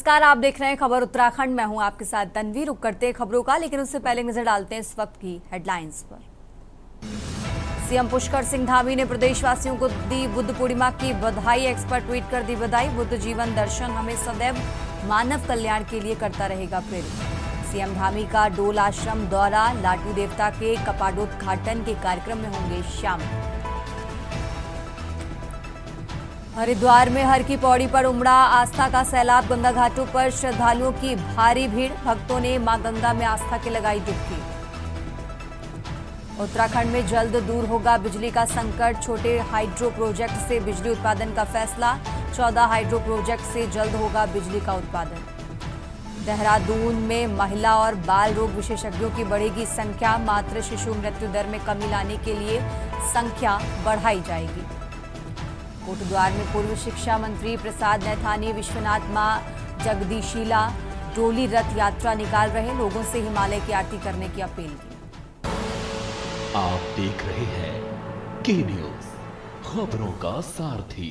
नमस्कार, आप देख रहे हैं खबर उत्तराखंड। मैं हूं आपके साथ तन्वी। रुक करते हैं खबरों का, लेकिन उससे पहले नजर डालते हैं इस वक्त की हेडलाइंस पर। सीएम पुष्कर सिंह धामी ने प्रदेशवासियों को दी बुद्ध पूर्णिमा की बधाई। एक्सपर्ट ट्वीट कर दी बधाई। बुद्ध जीवन दर्शन हमें सदैव मानव कल्याण के लिए करता रहेगा प्रेरित। सीएम धामी का डोल आश्रम दौरा, लाटू देवता के कपाटोद्घाटन के कार्यक्रम में होंगे शामिल। हरिद्वार में हर की पौड़ी पर उमड़ा आस्था का सैलाब। गंगा घाटों पर श्रद्धालुओं की भारी भीड़। भक्तों ने मां गंगा में आस्था की लगाई डुबकी। उत्तराखंड में जल्द दूर होगा बिजली का संकट। छोटे हाइड्रो प्रोजेक्ट से बिजली उत्पादन का फैसला। 14 हाइड्रो प्रोजेक्ट से जल्द होगा बिजली का उत्पादन। देहरादून में महिला और बाल रोग विशेषज्ञों की बढ़ेगी संख्या। मातृ शिशु मृत्यु दर में कमी लाने के लिए संख्या बढ़ाई जाएगी। कोटद्वार में पूर्व शिक्षा मंत्री प्रसाद नैथानी विश्वनाथ मां जगदीशिला डोली रथ यात्रा निकाल रहे। लोगों से हिमालय की आरती करने की अपील की। आप देख रहे हैं के न्यूज, खबरों का सारथी।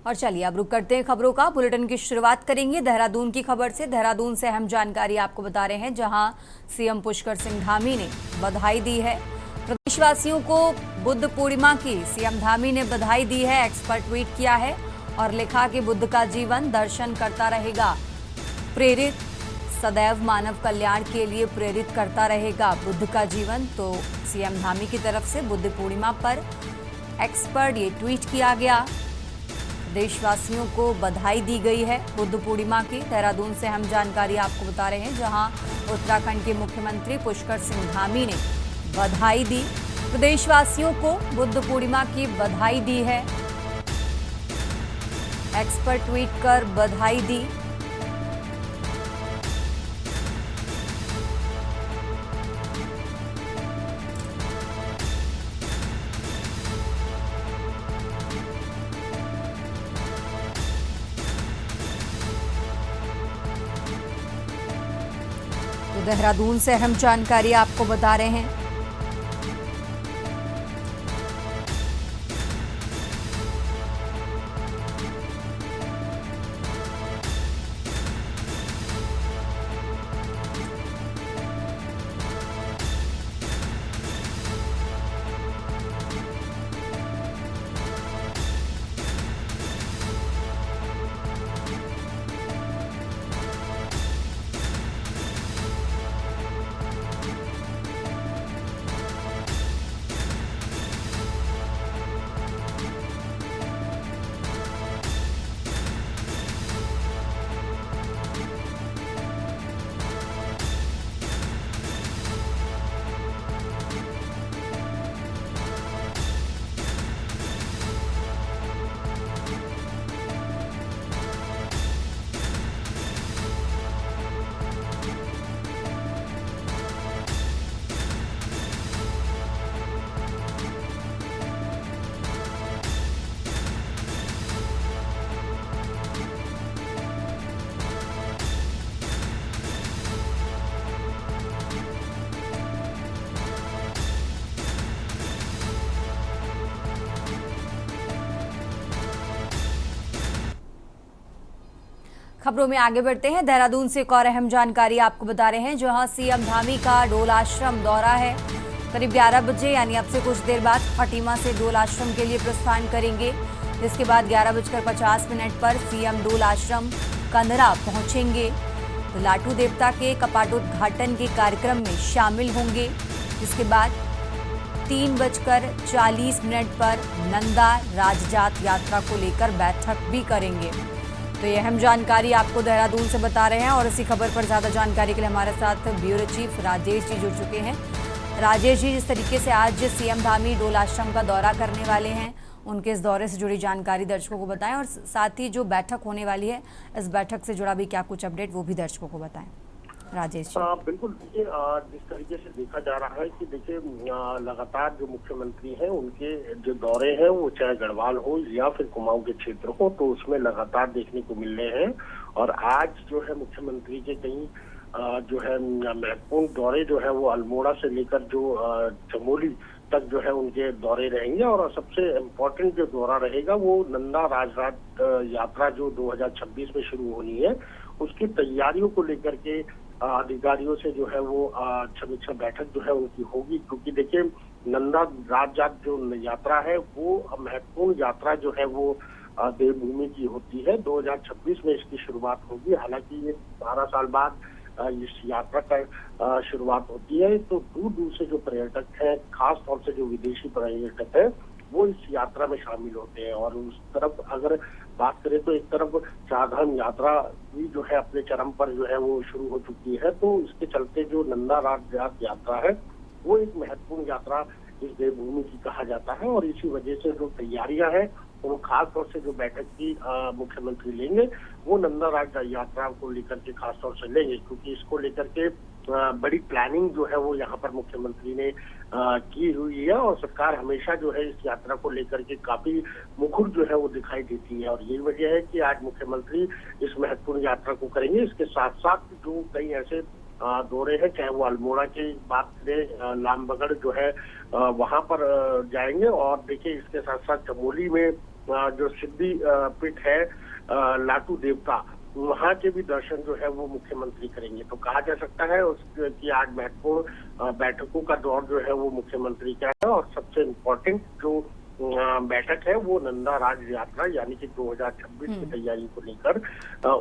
और चलिए अब रुक करते हैं खबरों का। बुलेटिन की शुरुआत करेंगे देहरादून की खबर से। देहरादून से अहम जानकारी आपको बता रहे हैं, जहां सीएम पुष्कर सिंह धामी ने बधाई दी है प्रदेशवासियों को। बुद्ध पूर्णिमा की सीएम धामी ने बधाई दी है। एक्सपर्ट ट्वीट किया है और लिखा कि बुद्ध का जीवन दर्शन करता रहेगा प्रेरित, सदैव मानव कल्याण के लिए प्रेरित करता रहेगा बुद्ध का जीवन। तो सीएम धामी की तरफ से बुद्ध पूर्णिमा पर एक्सपर्ट ये ट्वीट किया गया। देशवासियों को बधाई दी गई है बुद्ध पूर्णिमा की। देहरादून से हम जानकारी आपको बता रहे हैं, जहां उत्तराखंड के मुख्यमंत्री पुष्कर सिंह धामी ने बधाई दी। प्रदेशवासियों को बुद्ध पूर्णिमा की बधाई दी है। एक्सपर्ट ट्वीट कर बधाई दी। तो देहरादून से अहम जानकारी आपको बता रहे हैं। खबरों में आगे बढ़ते हैं। देहरादून से एक और अहम जानकारी आपको बता रहे हैं, जहां सीएम धामी का डोल आश्रम दौरा है। करीब 11 बजे यानी अब से कुछ देर बाद खटीमा से डोल आश्रम के लिए प्रस्थान करेंगे, जिसके बाद 11:50 पर सीएम डोल आश्रम कंदरा पहुंचेंगे। तो लाटू देवता के कपाटोद्घाटन के कार्यक्रम में शामिल होंगे, जिसके बाद 3:40 पर नंदा राजजात यात्रा को लेकर बैठक भी करेंगे। तो ये अहम जानकारी आपको देहरादून से बता रहे हैं। और इसी खबर पर ज्यादा जानकारी के लिए हमारे साथ ब्यूरो चीफ राजेश जी जुड़ चुके हैं। राजेश जी, जिस तरीके से आज सीएम धामी डोल आश्रम का दौरा करने वाले हैं, उनके इस दौरे से जुड़ी जानकारी दर्शकों को बताएं, और साथ ही जो बैठक होने वाली है, इस बैठक से जुड़ा भी क्या कुछ अपडेट वो भी दर्शकों को बताएं। राजेश जी। बिल्कुल, देखिए जिस तरीके से देखा जा रहा है कि देखिए लगातार जो मुख्यमंत्री हैं उनके जो दौरे हैं, वो चाहे गढ़वाल हो या फिर कुमाऊं के क्षेत्र हो, तो उसमें लगातार देखने को मिल रहे हैं। और आज जो है मुख्यमंत्री के कई जो है महत्वपूर्ण दौरे जो है वो अल्मोड़ा से लेकर जो चमोली तक जो है उनके दौरे रहेंगे। और सबसे इम्पोर्टेंट जो दौरा रहेगा वो नंदा राजरात यात्रा जो 2026 में शुरू होनी है, उसकी तैयारियों को लेकर के अधिकारियों से जो है वो समीक्षा बैठक जो है उनकी होगी। क्योंकि देखिए, नंदा राजजात जो यात्रा है वो महत्वपूर्ण यात्रा जो है वो देवभूमि की होती है। 2026 में इसकी शुरुआत होगी। हालांकि ये 12 साल बाद इस यात्रा का शुरुआत होती है। तो दूर दूर से जो पर्यटक हैं, खास तौर से जो विदेशी पर्यटक हैं, वो इस यात्रा में शामिल होते हैं। और उस तरफ अगर बात करें तो एक तरफ चारधाम यात्रा भी जो है अपने चरम पर जो है वो शुरू हो चुकी है। तो इसके चलते जो नंदा राजजात यात्रा है वो एक महत्वपूर्ण यात्रा इस देवभूमि की कहा जाता है। और इसी वजह से जो तैयारियां हैं वो खास तौर से जो बैठक की मुख्यमंत्री लेंगे वो नंदा राजजात यात्रा को लेकर के खास तौर से लेंगे। क्योंकि इसको लेकर के बड़ी प्लानिंग जो है वो यहाँ पर मुख्यमंत्री ने की हुई है। और सरकार हमेशा जो है इस यात्रा को लेकर के काफी मुखर जो है वो दिखाई देती है। और यही वजह है कि आज मुख्यमंत्री इस महत्वपूर्ण यात्रा को करेंगे। इसके साथ साथ जो कई ऐसे दौरे हैं, चाहे वो अल्मोड़ा की बात करें, लामबगड़ जो है वहां पर जाएंगे। और देखिए, इसके साथ साथ चमोली में जो सिद्धि पीठ है लाटू देवता, वहां के भी दर्शन जो है वो मुख्यमंत्री करेंगे। तो कहा जा सकता है कि आज महत्वपूर्ण बैठकों का दौर जो है वो मुख्यमंत्री का है। और सबसे इम्पोर्टेंट जो बैठक है वो नंदा राज यात्रा यानी कि 2026 की तैयारी को लेकर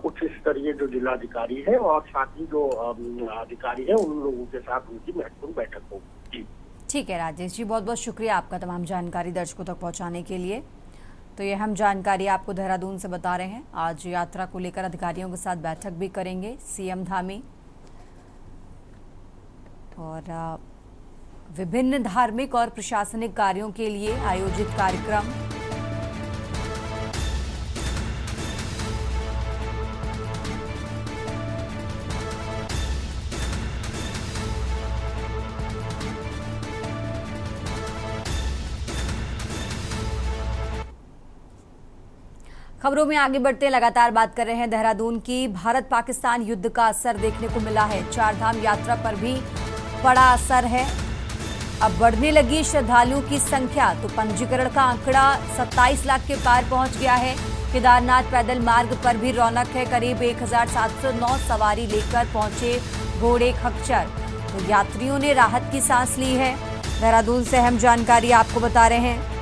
उच्च स्तरीय जो जिलाधिकारी है और साथ ही जो अधिकारी है उन लोगों के साथ उनकी महत्वपूर्ण बैठक होगी। ठीक है राजेश जी, बहुत बहुत शुक्रिया आपका तमाम जानकारी दर्शकों तक पहुंचाने के लिए। तो ये हम जानकारी आपको देहरादून से बता रहे हैं। आज यात्रा को लेकर अधिकारियों के साथ बैठक भी करेंगे सीएम धामी। और विभिन्न धार्मिक और प्रशासनिक कार्यों के लिए आयोजित कार्यक्रम, खबरों में आगे बढ़ते हैं। लगातार बात कर रहे हैं देहरादून की। भारत पाकिस्तान युद्ध का असर देखने को मिला है। चारधाम यात्रा पर भी बड़ा असर है। अब बढ़ने लगी श्रद्धालुओं की संख्या, तो पंजीकरण का आंकड़ा 27 लाख के पार पहुंच गया है। केदारनाथ पैदल मार्ग पर भी रौनक है। करीब 1709 सवारी लेकर पहुंचे घोड़े खच्चर। तो यात्रियों ने राहत की सांस ली है। देहरादून से अहम जानकारी आपको बता रहे हैं।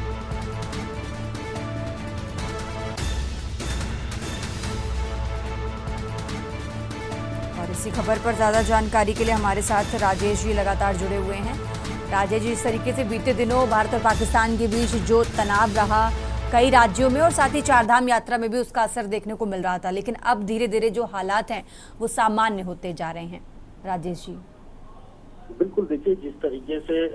और इसी खबर पर ज्यादा जानकारी के लिए हमारे साथ राजेश जी लगातार जुड़े हुए हैं। राजेश जी, इस तरीके से बीते दिनों भारत और पाकिस्तान के बीच जो तनाव रहा कई राज्यों में और साथ ही चारधाम यात्रा में भी उसका असर देखने को मिल रहा था, लेकिन अब धीरे धीरे जो हालात हैं वो सामान्य होते जा रहे हैं। राजेश जी, बिल्कुल, देखिए, जिस तरीके से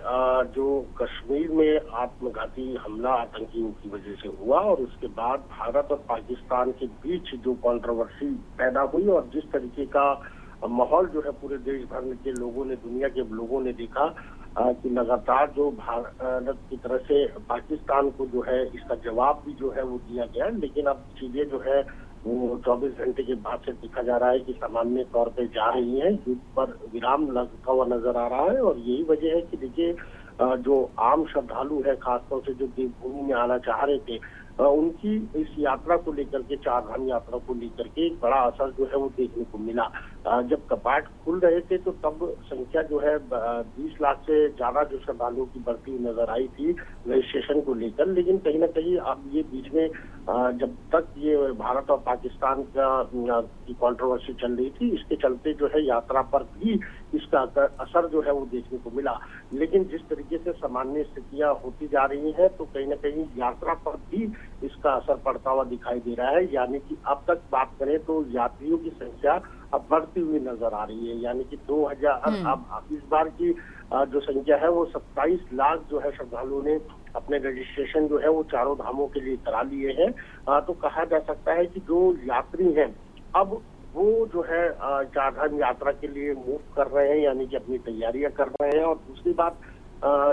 जो कश्मीर में आत्मघाती हमला आतंकियों की वजह से हुआ और उसके बाद भारत और पाकिस्तान के बीच जो कंट्रोवर्सी पैदा हुई और जिस तरीके का माहौल जो है पूरे देश भर के लोगों ने, दुनिया के लोगों ने देखा कि लगातार जो भारत की तरफ से पाकिस्तान को जो है इसका जवाब भी जो है वो दिया गया। लेकिन अब चीजें जो है वो 24 घंटे के बाद से देखा जा रहा है कि सामान्य तौर पे जा रही है, युद्ध पर विराम लगता हुआ नजर आ रहा है। और यही वजह है कि देखिए, जो आम श्रद्धालु है, खासतौर से जो देवभूमि में आना चाह रहे थे, उनकी इस यात्रा को लेकर के, चारधाम यात्रा को लेकर के एक बड़ा असर जो है वो देखने को मिला। जब कपाट खुल रहे थे तो तब संख्या जो है 20 लाख से ज्यादा जो श्रद्धालुओं की बढ़ती हुई नजर आई थी रजिस्ट्रेशन को लेकर। लेकिन कहीं ना कहीं अब ये बीच में जब तक ये भारत और पाकिस्तान की कंट्रोवर्सी चल रही थी, इसके चलते जो है यात्रा पर भी इसका असर जो है वो देखने को मिला। लेकिन जिस तरीके से सामान्य स्थितियां होती जा रही हैं तो कहीं ना कहीं यात्रा पर भी इसका असर पड़ता हुआ दिखाई दे रहा है। यानी कि अब तक बात करें तो यात्रियों की संख्या अब बढ़ती हुई नजर आ रही है। यानी कि 2000 अब इस बार की जो संख्या है वो 27 लाख जो है श्रद्धालुओं ने अपने रजिस्ट्रेशन जो है वो चारों धामों के लिए करा लिए हैं। तो कहा जा सकता है कि जो यात्री हैं अब वो जो है चारधाम यात्रा के लिए मूव कर रहे हैं, यानी कि अपनी तैयारियां कर रहे हैं। और दूसरी बात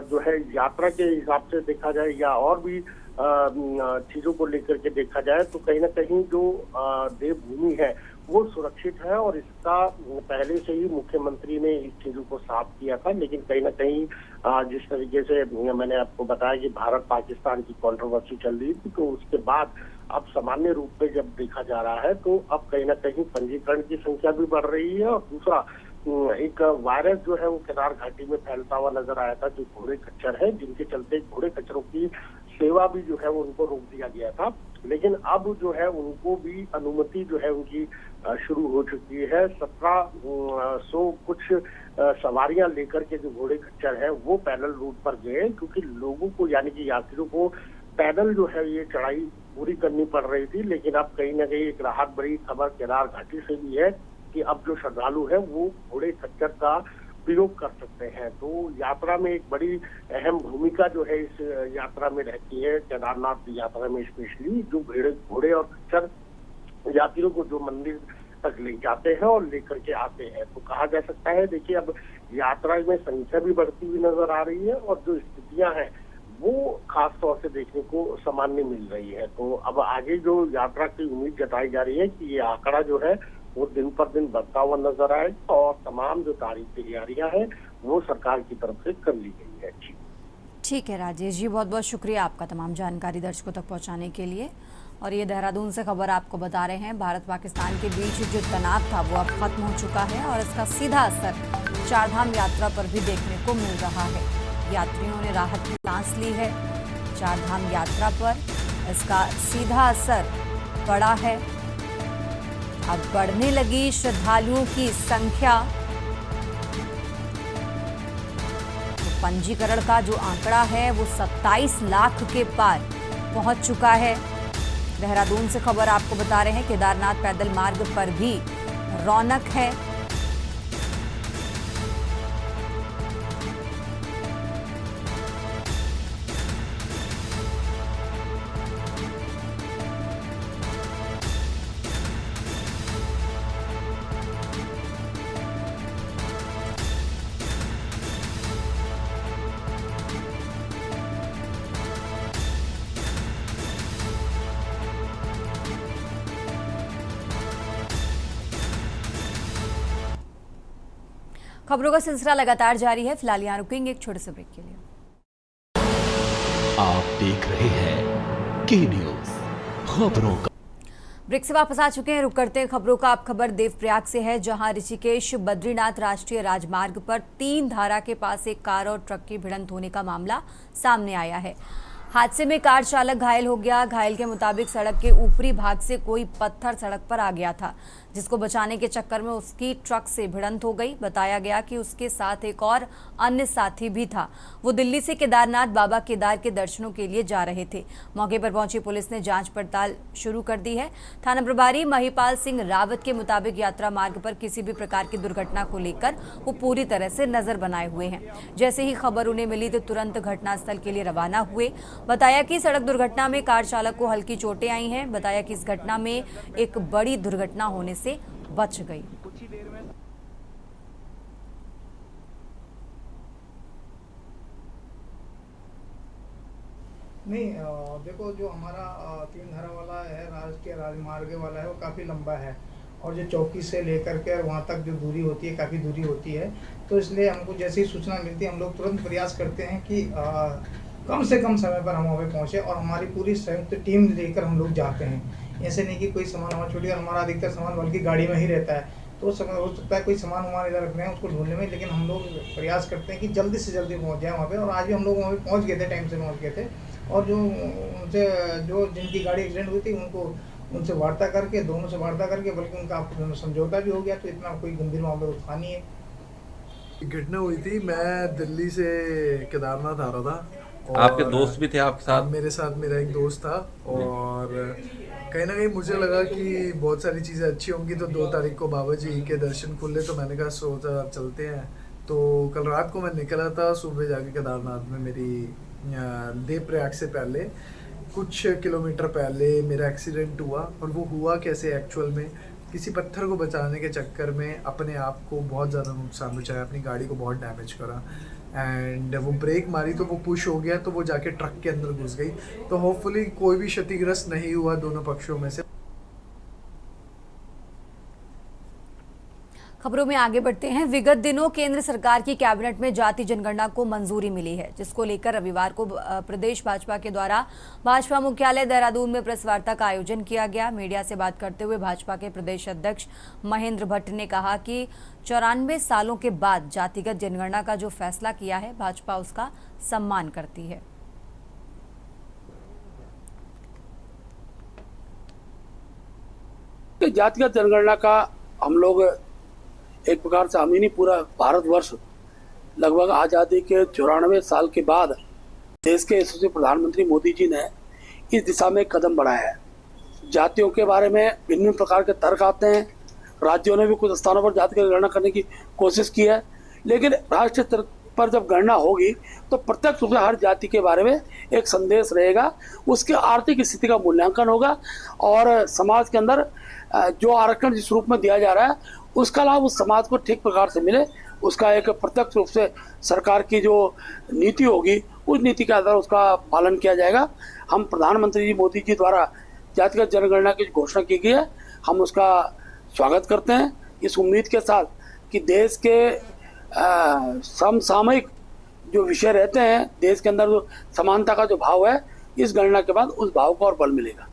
जो है, यात्रा के हिसाब से देखा जाए या और भी चीजों को लेकर के देखा जाए तो कहीं ना कहीं जो देवभूमि है वो सुरक्षित है, और इसका पहले से ही मुख्यमंत्री ने इस चीजों को साफ किया था। लेकिन कहीं ना कहीं जिस तरीके से मैंने आपको बताया कि भारत पाकिस्तान की कंट्रोवर्सी चल रही थी, तो उसके बाद अब सामान्य रूप में जब देखा जा रहा है तो अब कहीं ना कहीं पंजीकरण की संख्या भी बढ़ रही है। और दूसरा, एक वायरस जो है वो केदार घाटी में फैलता हुआ नजर आया था, जो घोड़े खच्चर है, जिनके चलते घोड़े खच्चरों की सेवा भी जो है उनको रोक दिया गया था। लेकिन अब जो है उनको भी अनुमति जो है उनकी शुरू हो चुकी है। 1700 कुछ सवारियां लेकर के जो घोड़े खच्चर है वो पैदल रूट पर गए, क्योंकि लोगों को यानी कि यात्रियों को पैदल जो है ये चढ़ाई पूरी करनी पड़ रही थी। लेकिन अब कहीं ना कहीं एक राहत भरी खबर केदार घाटी से भी है कि अब जो श्रद्धालु है वो घोड़े खच्चर का प्रयोग कर सकते हैं। तो यात्रा में एक बड़ी अहम भूमिका जो है इस यात्रा में रहती है, केदारनाथ यात्रा में स्पेशली, जो घोड़े और खच्चर यात्रियों को जो मंदिर तक ले जाते हैं और लेकर के आते हैं। तो कहा जा सकता है, देखिए अब यात्रा में संख्या भी बढ़ती हुई नजर आ रही है और जो स्थितियां हैं वो खास तौर से देखने को सामान्य मिल रही है। तो अब आगे जो यात्रा की उम्मीद जताई जा रही है कि ये आंकड़ा जो है वो दिन पर दिन बढ़ता हुआ नजर आए, और तमाम जो तारीखी तैयारियां हैं वो सरकार की तरफ से कर ली गई है। जी ठीक है राजेश जी, बहुत बहुत शुक्रिया आपका तमाम जानकारी दर्शकों तक पहुंचाने के लिए। और ये देहरादून से खबर आपको बता रहे हैं, भारत पाकिस्तान के बीच जो तनाव था वो अब खत्म हो चुका है और इसका सीधा असर चारधाम यात्रा पर भी देखने को मिल रहा है। यात्रियों ने राहत की सांस ली है। चारधाम यात्रा पर इसका सीधा असर पड़ा है। अब बढ़ने लगी श्रद्धालुओं की संख्या। तो पंजीकरण का जो आंकड़ा है वो 27 लाख के पार पहुंच चुका है। देहरादून से खबर आपको बता रहे हैं, केदारनाथ पैदल मार्ग पर भी रौनक है। खबरों का सिलसिला लगातार जारी है। फिलहाल यहाँ रुकेंगे एक छोटे से ब्रेक के लिए। आप देख रहे हैं के न्यूज खबरों का। ब्रेक से वापस आ चुके हैं। रुक करते हैं खबरों का। अब खबर देवप्रयाग से है, जहां ऋषिकेश बद्रीनाथ राष्ट्रीय राजमार्ग पर 3 धारा के पास एक कार और ट्रक की भिड़ंत होने का मामला सामने आया है। हादसे में कार चालक घायल हो गया। घायल के मुताबिक सड़क के ऊपरी भाग से कोई पत्थर सड़क पर आ गया था, जिसको बचाने के चक्कर में उसकी ट्रक से भिड़ंत हो गई। बताया गया कि उसके साथ एक और अन्य साथी भी था। वो दिल्ली से केदारनाथ बाबा केदार के दर्शनों के लिए जा रहे थे। मौके पर पहुंची पुलिस ने जांच पड़ताल शुरू कर दी है। थाना प्रभारी महिपाल सिंह रावत के मुताबिक यात्रा मार्ग पर किसी भी प्रकार की दुर्घटना को लेकर वो पूरी तरह से नजर बनाए हुए हैं। जैसे ही खबर उन्हें मिली तो तुरंत घटनास्थल के लिए रवाना हुए। बताया कि सड़क दुर्घटना में कार चालक को हल्की चोटें आई हैं। बताया कि इस घटना में एक बड़ी दुर्घटना होने से बच गई। नहीं, देखो जो हमारा 3 धारा वाला है, राष्ट्रीय राजमार्ग वाला है, वो काफ़ी लंबा है और जो चौकी से लेकर के वहाँ तक जो दूरी होती है काफ़ी दूरी होती है। तो इसलिए हमको जैसे ही सूचना मिलती है हम लोग तुरंत प्रयास करते हैं कि कम से कम समय पर हम वहाँ पे पहुँचे, और हमारी पूरी संयुक्त टीम लेकर हम लोग जाते हैं। ऐसे नहीं कि कोई सामान हमारा छूट गया, हमारा अधिकतर सामान बल्कि गाड़ी में ही रहता है। तो समय हो सकता है कोई सामान हमारे इधर रखने हैं उसको ढूंढने में, लेकिन हम लोग प्रयास करते हैं कि जल्दी से जल्दी पहुँच जाए वहाँ पे। और आज भी हम लोग वहाँ पे पहुँच गए थे, टाइम से पहुँच गए थे। और जो जिनकी गाड़ी एक्सीडेंट हुई थी उनसे वार्ता करके, दोनों से वार्ता करके, बल्कि उनका समझौता भी हो गया, तो इतना कोई गंभीर मामला था नहीं है। घटना हुई थी, मैं दिल्ली से केदारनाथ आ रहा था। और आपके दोस्त भी थे आपके साथ? मेरे साथ मेरा एक दोस्त था, और कहीं ना कहीं मुझे लगा कि बहुत सारी चीज़ें अच्छी होंगी। तो 2 तारीख को बाबा जी के दर्शन खुले, तो मैंने कहा सोचा चलते हैं। तो कल रात को मैं निकला था, सुबह जाके केदारनाथ में मेरी देवप्रयाग से पहले कुछ किलोमीटर पहले मेरा एक्सीडेंट हुआ। और वो हुआ कैसे, एक्चुअल में किसी पत्थर को बचाने के चक्कर में अपने आप को बहुत ज़्यादा नुकसान पहुँचाया, अपनी गाड़ी को बहुत डैमेज करा। एंड वो ब्रेक मारी तो वो पुश हो गया, तो वो जाके ट्रक के अंदर घुस गई। तो होपफुली कोई भी क्षतिग्रस्त नहीं हुआ दोनों पक्षों में से। खबरों में आगे बढ़ते हैं। विगत दिनों केंद्र सरकार की कैबिनेट में जाति जनगणना को मंजूरी मिली है, जिसको लेकर रविवार को प्रदेश भाजपा के द्वारा भाजपा मुख्यालय देहरादून में प्रेस वार्ता का आयोजन किया गया। मीडिया से बात करते हुए भाजपा के प्रदेश अध्यक्ष महेंद्र भट्ट ने कहा कि 94 सालों के बाद जातिगत जनगणना का जो फैसला किया है, भाजपा उसका सम्मान करती है। जातिगत जनगणना का हम लोग एक प्रकार से, हम ही नहीं पूरा भारतवर्ष लगभग आज़ादी के 94 साल के बाद देश के यशस्वी प्रधानमंत्री मोदी जी ने इस दिशा में एक कदम बढ़ाया है। जातियों के बारे में भिन्न प्रकार के तर्क आते हैं। राज्यों ने भी कुछ स्थानों पर जाति की गणना करने की कोशिश की है, लेकिन राष्ट्रीय स्तर पर जब गणना होगी तो प्रत्यक्ष रूप से हर जाति के बारे में एक संदेश रहेगा, उसके आर्थिक स्थिति का मूल्यांकन होगा और समाज के अंदर जो आरक्षण जिस रूप में दिया जा रहा है उसका लाभ उस समाज को ठीक प्रकार से मिले, उसका एक प्रत्यक्ष रूप से सरकार की जो नीति होगी उस नीति के आधार उसका पालन किया जाएगा। हम प्रधानमंत्री जी मोदी जी द्वारा जातिगत जनगणना की घोषणा की गई है, हम उसका स्वागत करते हैं, इस उम्मीद के साथ कि देश के समसामयिक जो विषय रहते हैं, देश के अंदर जो समानता का जो भाव है, इस गणना के बाद उस भाव को और बल मिलेगा।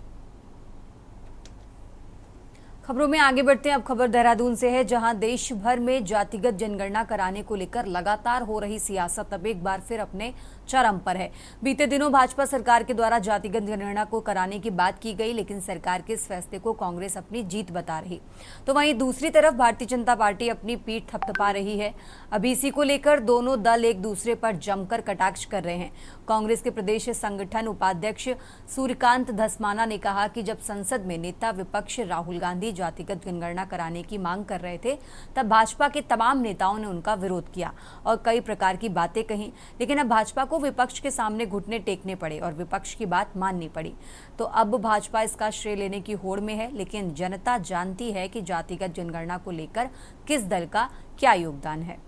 खबरों में आगे बढ़ते हैं। अब खबर देहरादून से है, जहां देश भर में जातिगत जनगणना कराने को लेकर लगातार हो रही सियासत अब एक बार फिर अपने चरम पर है। बीते दिनों भाजपा सरकार के द्वारा जातिगत जनगणना को कराने की बात की गई, लेकिन सरकार के इस फैसले को कांग्रेस अपनी जीत बता रही, तो वहीं दूसरी तरफ भारतीय जनता पार्टी अपनी पीठ थपथपा रही है। अभी इसी को लेकर दोनों दल एक दूसरे पर जमकर कटाक्ष कर रहे हैं। कांग्रेस के प्रदेश संगठन उपाध्यक्ष सूर्यकांत धस्माना ने कहा कि जब संसद में नेता विपक्ष राहुल गांधी जातिगत जनगणना कराने की मांग कर रहे थे, तब भाजपा के तमाम नेताओं ने उनका विरोध किया और कई प्रकार की बातें कही, लेकिन अब भाजपा को विपक्ष के सामने घुटने टेकने पड़े और विपक्ष की बात माननी पड़ी। तो अब भाजपा इसका श्रेय लेने की होड़ में है, लेकिन जनता जानती है कि जातिगत जनगणना को लेकर किस दल का क्या योगदान है।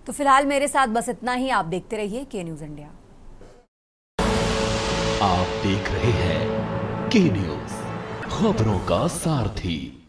तो फिलहाल मेरे साथ बस इतना ही। आप देखते रहिए के न्यूज इंडिया। आप देख रहे हैं के न्यूज, खबरों का सारथी।